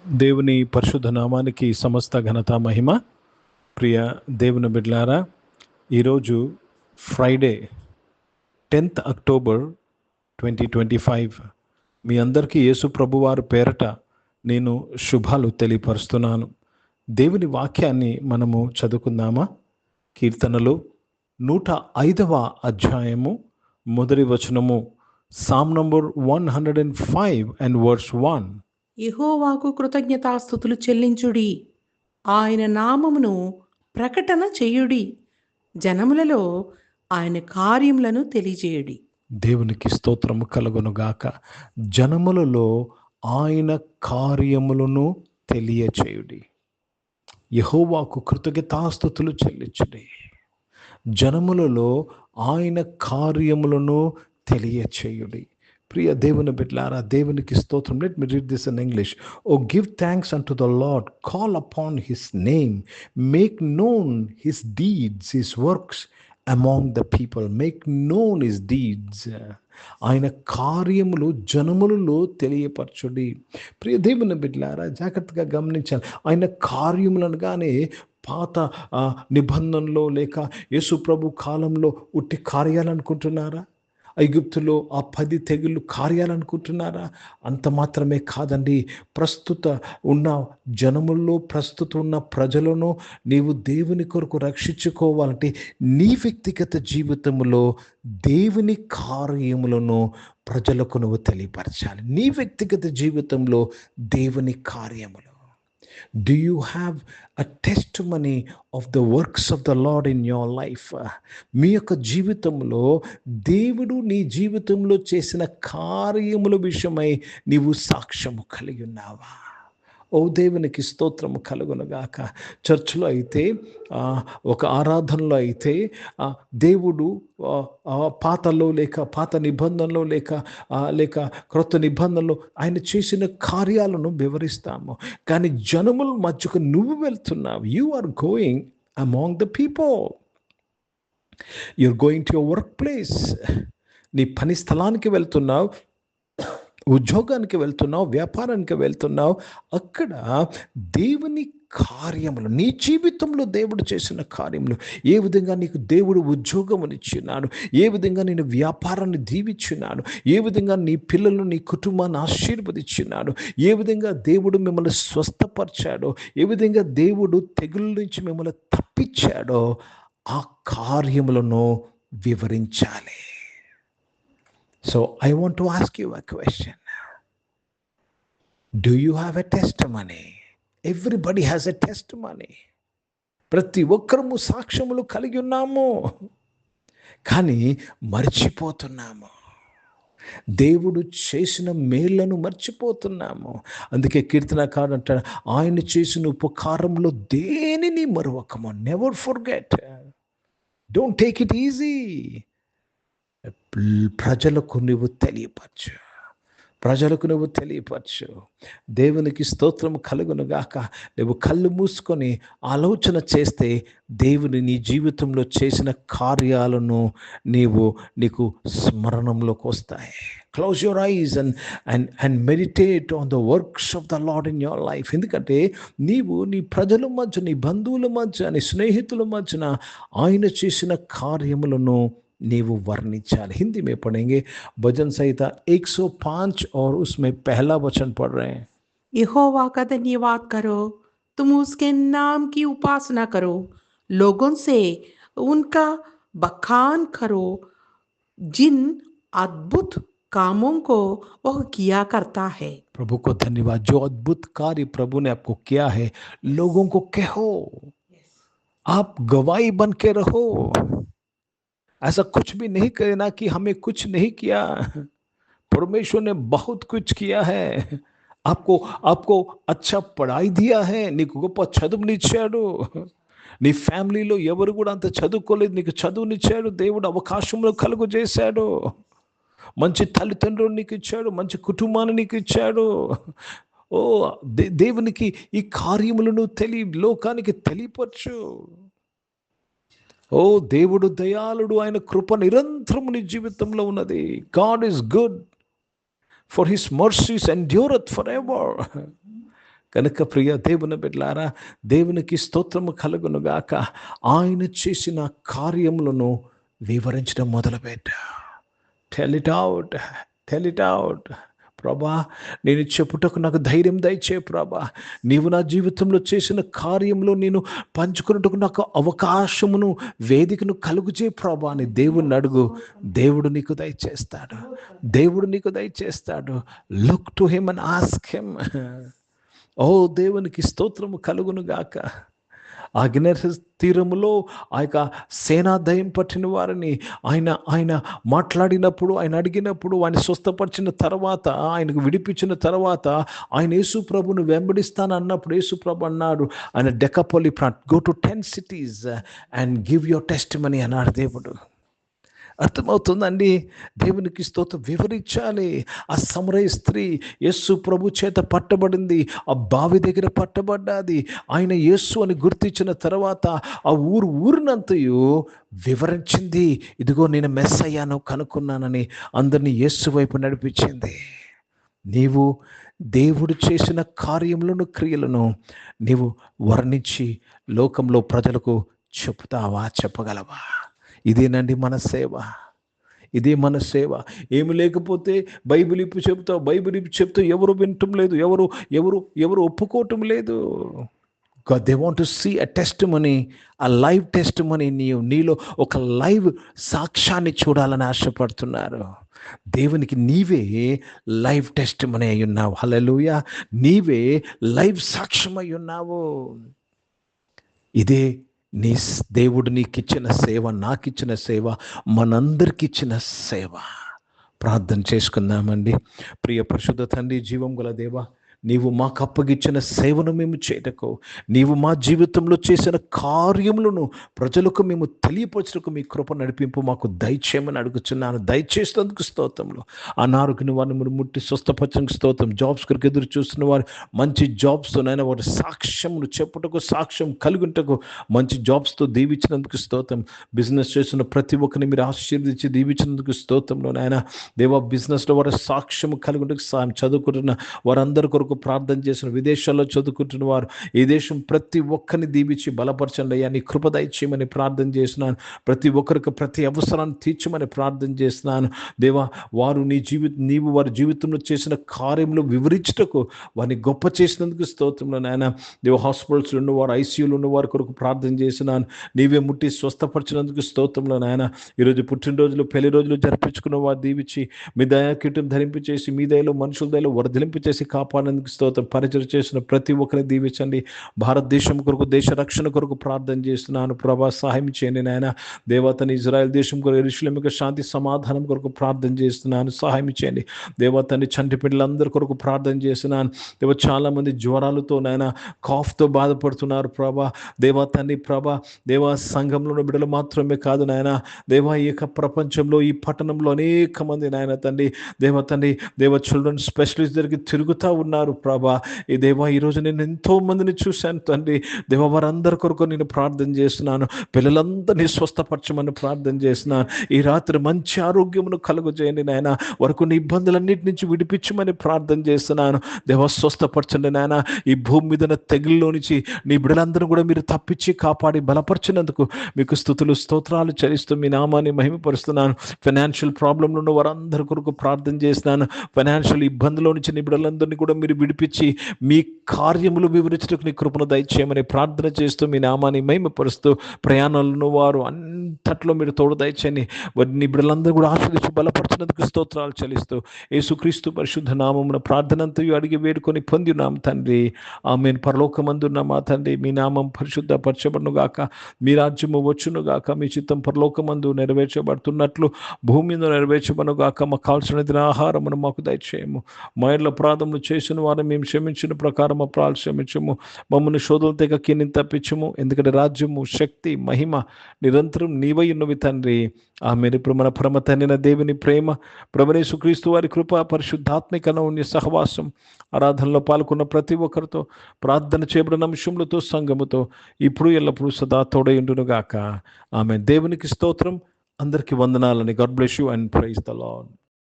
దేవుని పరిశుద్ధ నామానికి సమస్త ఘనత మహిమ. ప్రియ దేవుని బిడ్డలారా, ఈరోజు ఫ్రైడే 10th అక్టోబర్ 2025. మీ అందరికీ యేసు ప్రభువారు పేరట నేను శుభాలు తెలియపరుస్తున్నాను. దేవుని వాక్యాన్ని మనము చదువుకుందామా? కీర్తనలు 105వ అధ్యాయము మొదటి వచనము, సామ్ నంబర్ 105 and verse 1. యెహోవాకు కృతజ్ఞతాస్తుతులు చెల్లించుడి, ఆయన నామమును ప్రకటన చేయుడి, జనములలో ఆయన కార్యములను తెలియజేయుడి. దేవునికి స్తోత్రము కలుగునుగాక. జనములలో ఆయన కార్యములను తెలియచేయుడి. యెహోవాకు కృతజ్ఞతాస్తుతులు చెల్లించుడి, జనములలో ఆయన కార్యములను తెలియచేయుడి. ప్రియ దేవుని బిడ్డలారా, దేవునికి స్తోత్రం. Let me read this in English. O give thanks unto the Lord, call upon his name, make known his deeds, his works among the people. Make known his deeds. ఆయన కార్యములు జనములలో తెలియపరచుడి. ప్రియ దేవుని బిడ్డలారా, జాగ్రత్తగా గమనించాలి. ఆయన కార్యములనగానే పాత నిబంధనలో లేక యేసు ప్రభు కాలంలో ఉట్టి కార్యాలనుకుంటున్నారా? ఐగుప్తులో ఆ 10 తెగుళ్ళు కార్యాలనుకుంటున్నారా? అంత మాత్రమే కాదండి. ప్రస్తుత ఉన్న జనముల్లో, ప్రస్తుతం ఉన్న ప్రజలను నీవు దేవుని కొరకు రక్షించుకోవాలంటే నీ వ్యక్తిగత జీవితంలో దేవుని కార్యములను ప్రజలకు నువ్వు తెలియపరచాలి. నీ వ్యక్తిగత జీవితంలో దేవుని కార్యములు. Do you have a testimony of the works of the Lord in your life? మీ యొక్క జీవితంలో దేవుడు నీ జీవితంలో చేసిన కార్యముల విషయమై నీవు సాక్ష్యము కలిగి ఉన్నావా? ఓ దేవునికి స్తోత్రము కలుగునుగాక. చర్చిలో అయితే, ఒక ఆరాధనలో అయితే దేవుడు పాతలో లేక పాత నిబంధనలో లేక క్రొత్త నిబంధనలో ఆయన చేసిన కార్యాలను వివరిస్తాము. కానీ జనముల మధ్యకు నువ్వు వెళ్తున్నావు. You are going among the people. You're going to your work place. నీ పని స్థలానికి వెళ్తున్నావు, ఉద్యోగానికి వెళ్తున్నావు, వ్యాపారానికి వెళ్తున్నావు. అక్కడ దేవుని కార్యములు, నీ జీవితంలో దేవుడు చేసిన కార్యములు, ఏ విధంగా నీకు దేవుడు ఉద్యోగం ఇచ్చినాడు, ఏ విధంగా నేను వ్యాపారాన్ని దీవించినాడు, ఏ విధంగా నీ పిల్లలను, నీ కుటుంబాన్ని ఆశీర్వదించినాడు, ఏ విధంగా దేవుడు మిమ్మల్ని స్వస్థపరిచాడో, ఏ విధంగా దేవుడు తెగుళ్ళ నుంచి మిమ్మల్ని తప్పించాడో, ఆ కార్యములను వివరించాలి. So I want to ask you a question. Do you have a testimony? Everybody has a testimony. ప్రతి ఒక్కరము సాక్ష్యములు కలిగి ఉన్నాము, కానీ మర్చిపోతున్నాము. దేవుడు చేసిన మేళ్లను మర్చిపోతున్నాము. అందుకే కీర్తనకారుడు అంటాడు, ఆయన చేసిన ఉపకారంలో దేనిని మరువకము. Never forget. Don't take it easy. ప్రజలకు నువ్వు తెలియపరచు, ప్రజలకు నువ్వు తెలియపరచు. దేవునికి స్తోత్రం కలుగునుగాక. నువ్వు కళ్ళు మూసుకొని ఆలోచన చేస్తే దేవుని నీ జీవితంలో చేసిన కార్యాలను నీకు స్మరణంలోకి వస్తాయి. Close your eyes and meditate on the works of the lord in your life. ఎందుకంటే నీవు నీ ప్రజల మధ్య, నీ బంధువుల మధ్య, నీ స్నేహితుల మధ్యన ఆయన చేసిన కార్యములను నీవు వర్ణించాలి. हिंदी में पढ़ेंगे भजन संहिता 105 और उसमें पहला वचन पढ़ रहे हैं. यहोवा का धन्यवाद करो, तुम उसके नाम की उपासना करो, लोगों से उनका बखान करो, जिन अद्भुत कामों को वह किया करता है. प्रभु को धन्यवाद. जो अद्भुत कार्य प्रभु ने आपको किया है, लोगों को कहो. आप गवाही बन के रहो. ऐसा कुछ भी नहीं कहना कि हमें कुछ नहीं किया. परमेश्वर ने बहुत कुछ किया है. आपको अच्छा पढ़ाई दिया है, నీకు గొప్ప చదువునిచ్చాడు. నీ ఫ్యామిలీలో ఎవరు కూడా అంత చదువుకోలేదు, నీకు చదువునిచ్చాడు. దేవుడు అవకాశంలో కలుగు చేశాడు. మంచి తల్లిదండ్రులు నీకు ఇచ్చాడు, మంచి కుటుంబాన్ని నీకు ఇచ్చాడు. ఓ దేవునికి ఈ కార్యములను లోకానికి తెలియపరచు. ఓ దేవుడు దయాళుడు, ఆయన కృప నిరంతరము నీ జీవితంలో ఉన్నది. God is good, for his mercies endureth for ever. కనుక ప్రియ దేవుని బిడ్డలారా, దేవునికి స్తోత్రము కలుగునుగాక. ఆయన చేసిన కార్యములను వివరించడం మొదలుపెట్టా. Tell it out, tell it out. ప్రభా, నేను చెప్పుటకు నాకు ధైర్యం దయచే ప్రభా. నీవు నా జీవితంలో చేసిన కార్యంలో నేను పంచుకున్నట్టుకు నాకు అవకాశమును, వేదికను కలుగుచే ప్రభా అని దేవుణ్ణి అడుగు. దేవుడు నీకు దయచేస్తాడు, దేవుడు నీకు దయచేస్తాడు. Look to him and ask him. ఓ దేవునికి స్తోత్రము కలుగును గాక. ఆ గిన్నెరస్ తీరములో ఆ యొక్క సేనాదయం పట్టిన వారిని ఆయన మాట్లాడినప్పుడు, ఆయన అడిగినప్పుడు, ఆయన స్వస్థపరిచిన తర్వాత, ఆయనకు విడిపించిన తర్వాత, ఆయన యేసు ప్రభును వెంబడిస్తాను అన్నప్పుడు యేసు ప్రభు అన్నాడు, ఆయన Decapolis go to 10 cities and give your testimony అన్నాడు దేవుడు. అర్థమవుతుందండి? దేవునికి స్తోత్రం. వివరించాలి. ఆ సమరయ స్త్రీ యేసు ప్రభు చేత పట్టబడింది, ఆ బావి దగ్గర పట్టబడ్డాది. ఆయన యేసు అని గుర్తించిన తర్వాత ఆ ఊరినంతయు వివరించింది. ఇదిగో నేను మెస్సయ్యాను కనుక్కున్నానని అందరినీ యేసు వైపు నడిపించింది. నీవు దేవుడు చేసిన కార్యములను, క్రియలను నీవు వర్ణించి లోకంలో ప్రజలకు చెప్తావా, చెప్పగలవా? ఇదేనండి మన సేవ, ఇదే మన సేవ. ఏమి లేకపోతే బైబిల్ ఇప్పు చెప్తావు, బైబిల్ ఇప్పు చెప్తావు, ఎవరు వినటం లేదు, ఎవరు ఒప్పుకోవటం లేదు. God, they want to see a testimony, a live testimony. నీలో ఒక లైవ్ సాక్ష్యాన్ని చూడాలని ఆశపడుతున్నారు. దేవునికి నీవే లైవ్ టెస్టిమనీ అయి ఉన్నావు. హల్లెలూయా. నీవే లైవ్ సాక్ష్యం అయి ఉన్నావు. ఇదే నీ దేవుడు నీకిచ్చిన సేవ, నాకిచ్చిన సేవ, మనందరికి ఇచ్చిన సేవ. ప్రార్థన చేసుకుందామండి. ప్రియ పరిశుద్ధ తండ్రి, జీవం గల దేవా, నీవు మాకు అప్పగిచ్చిన సేవను మేము చేయటకు, నీవు మా జీవితంలో చేసిన కార్యములను ప్రజలకు మేము తెలియపరచటకు మీ కృప నడిపింపు మాకు దయచేయమని అడుగుతున్నాను. దయచేసినందుకు స్తోత్రములు. అనారోగ్యని వారిని మీరు ముట్టి స్వస్థపరచడానికి స్తోత్రం. జాబ్స్ కొరకు ఎదురు చూస్తున్న వారు మంచి జాబ్స్తోనైనా వారి సాక్ష్యమును చెప్పుటకు, సాక్ష్యం కలుగుటకు మంచి జాబ్స్తో దీవించినందుకు స్తోత్రం. బిజినెస్ చేస్తున్న ప్రతి ఒక్కరిని మీరు ఆశీర్వదించి దీవించినందుకు స్తోత్రంలో నాయన దేవా, బిజినెస్లో వారి సాక్ష్యం కలుగుటకు సాయం. చదువుకుంటున్న వారందరి కొరకు ప్రార్థన చేసిన, విదేశాల్లో చదువుకుంటున్న వారు, ఈ దేశం ప్రతి ఒక్కరిని దీవించి బలపరచండి అయ్యా. నీ కృప దయచేయమని ప్రార్థన చేస్తున్నాను. ప్రతి ఒక్కరికి ప్రతి అవసరాన్ని తీర్చమని ప్రార్థన చేస్తున్నాను దేవా. వారు నీవు వారి జీవితంలో చేసిన కార్యములు వివరించుటకు, వారిని గొప్ప చేసినందుకు స్తోత్రంలో నాయన దేవ. హాస్పిటల్స్లో ఉన్నవారు, ఐసీయూలో ఉన్నవారి కొరకు ప్రార్థన చేస్తున్నాను. నీవే ముట్టి స్వస్థపరిచినందుకు స్తోత్రంలో నాయన. ఈరోజు పుట్టినరోజులు, పెళ్లి రోజులు జరిపించుకున్న వారు దీవించి మీ దయాకీటం ధరింపచేసి, మీ దయలో మనుషుల దయలో వర్ధలింపచేసి కాపాడినందుకు స్తోత్రం. పరిచయం చేసిన ప్రతి ఒక్కరిని దీవించండి. భారతదేశం కొరకు, దేశ రక్షణ కొరకు ప్రార్థన చేస్తున్నాను ప్రభా. సహాయం చేయండి నాయన దేవతని. ఇజ్రాయెల్ దేశం కొరకు, యెరూషలేము యొక్క శాంతి సమాధానం కొరకు ప్రార్థన చేస్తున్నాను. సహాయం చేయండి దేవతని. చంటి పిల్లలందరి కొరకు ప్రార్థన చేస్తున్నాను దేవ. చాలా మంది జ్వరాలతో నాయన, కాఫ్తో బాధపడుతున్నారు ప్రభా. దేవతని ప్రభా, దేవ సంఘంలో ఉన్న బిడ్డలు మాత్రమే కాదు నాయన దేవ, ఈ యొక్క ప్రపంచంలో, ఈ పట్టణంలో అనేక మంది నాయన తండ్రి దేవతని దేవ చిల్డ్రన్ స్పెషలిస్ట్ దగ్గరికి తిరుగుతూ ఉన్నారు ప్రభా. ఈ దేవా, ఈరోజు నేను ఎంతో మందిని చూశాను తండ్రి దేవ. వారందరి కొరకు నేను ప్రార్థన చేస్తున్నాను. పిల్లలందరినీ స్వస్థపరచమని ప్రార్థన చేస్తున్నాను. ఈ రాత్రి మంచి ఆరోగ్యమును కలుగజేయండి నాయన. వరకు నీ ఇబ్బందులన్నిటి నుంచి విడిపించమని ప్రార్థన చేస్తున్నాను దేవ. స్వస్థపరచండి నాయన. ఈ భూమి మీద తెగుల్లో నుంచి నీ బిడ్డలందరూ కూడా మీరు తప్పించి కాపాడి బలపరిచినందుకు మీకు స్తుతులు, స్తోత్రాలు చెల్లిస్తూ మీ నామాన్ని మహిమపరుస్తున్నాను. ఫైనాన్షియల్ ప్రాబ్లంలో ఉన్న వారందరి కొరకు ప్రార్థన చేస్తున్నాను. ఫైనాన్షియల్ ఇబ్బందులో నుంచి నీ బిడ్డలందరినీ కూడా మీరు విడిపించి మీ కార్యములు వివరించడానికి నీ కృపను దయచేయమని ప్రార్థన చేస్తూ మీ నామాన్ని మహిమపరుస్తూ, ప్రయాణాలను వారు అంతట్లో మీరు తోడు దయచేయని నీ బిడ్డలందరూ కూడా ఆశీర్వదించి బలపరిచినందుకు స్తోత్రాలు చెల్లిస్తూ యేసుక్రీస్తు పరిశుద్ధ నామమున ప్రార్థనంతయు అడిగి వేడుకొని పొందినాం తండ్రి. ఆమేన్. పరలోకమందున్న మా తండ్రి, మీ నామం పరిశుద్ధ పరచబడును గాక, మీ రాజ్యము వచ్చును గాక, మీ చిత్తం పరలోకమందు నెరవేర్చబడుతున్నట్లు భూమి మీద నెరవేర్చబడును గాక. మాకు కావాల్సిన ఆహారమును మాకు దయచేయము. మా ఇంట్లో అపరాధములు చేసిన వారిని మేము క్షమించిన ప్రకారం అపరాధాలు క్షమించము. మమ్మల్ని శోధనల తెగ కింద తప్పించము. ఎందుకంటే రాజ్యము, శక్తి, మహిమ నిరంతరం నీవై ఉన్నవి తండ్రి. ఆమేన్. ఇప్పుడు మన పరమ తండ్రి దేవుని ప్రేమ, ప్రభువైన యేసుక్రీస్తు వారి కృప, పరిశుద్ధాత్మిక అన్యోన్య సహవాసం, ఆరాధనలో పాల్గొన్న ప్రతి ఒక్కరితో, ప్రార్థన చేయబడిన అంశములతో, సంఘముతో ఇప్పుడు ఎల్లప్పుడూ సదా తోడై ఉండును గాక. ఆమేన్. దేవునికి స్తోత్రం. అందరికీ వందనాలని. God bless you and praise the lord.